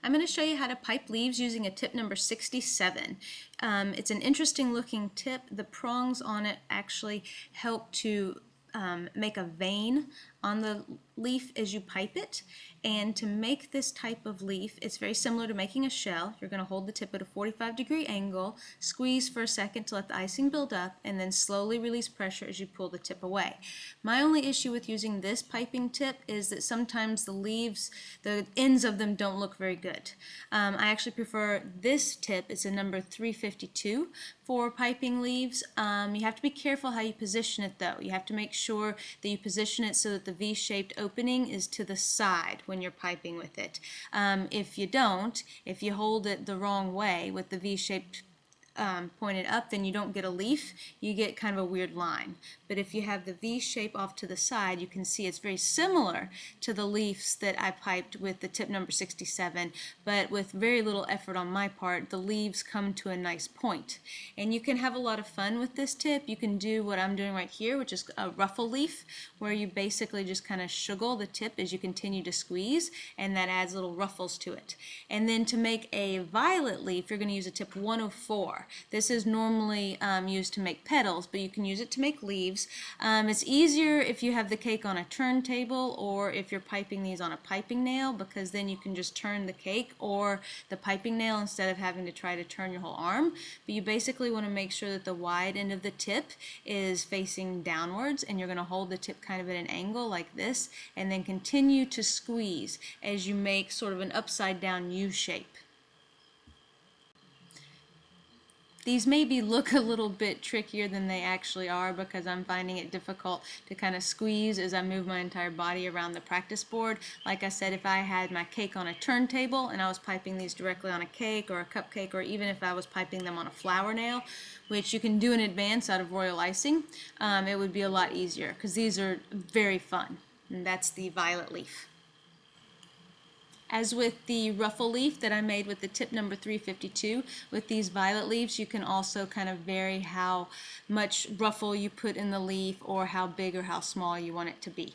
I'm going to show you how to pipe leaves using a tip number 67. It's an interesting looking tip. The prongs on it actually help to make a vein on the leaf as you pipe it. And to make this type of leaf, it's very similar to making a shell. You're going to hold the tip at a 45-degree angle, squeeze for a second to let the icing build up, and then slowly release pressure as you pull the tip away. My only issue with using this piping tip is that sometimes the leaves, the ends of them don't look very good. I actually prefer this tip. It's a number 352 for piping leaves. You have to be careful how you position it though. You have to make sure that you position it so that the V-shaped opening is to the side when you're piping with it. If you hold it the wrong way with the V-shaped pointed up, then you don't get a leaf, you get kind of a weird line. But if you have the V shape off to the side, you can see it's very similar to the leaves that I piped with the tip number 67, but with very little effort on my part, the leaves come to a nice point. And you can have a lot of fun with this tip. You can do what I'm doing right here, which is a ruffle leaf, where you basically just kind of sugar the tip as you continue to squeeze, and that adds little ruffles to it. And then to make a violet leaf, you're going to use a tip 104. This is normally used to make petals, but you can use it to make leaves. It's easier if you have the cake on a turntable or if you're piping these on a piping nail, because then you can just turn the cake or the piping nail instead of having to try to turn your whole arm. But you basically want to make sure that the wide end of the tip is facing downwards, and you're going to hold the tip kind of at an angle like this, and then continue to squeeze as you make sort of an upside down U shape. These maybe look a little bit trickier than they actually are because I'm finding it difficult to kind of squeeze as I move my entire body around the practice board. Like I said, if I had my cake on a turntable and I was piping these directly on a cake or a cupcake, or even if I was piping them on a flower nail, which you can do in advance out of royal icing, it would be a lot easier because these are very fun. And that's the violet leaf. As with the ruffle leaf that I made with the tip number 352, with these violet leaves you can also kind of vary how much ruffle you put in the leaf or how big or how small you want it to be.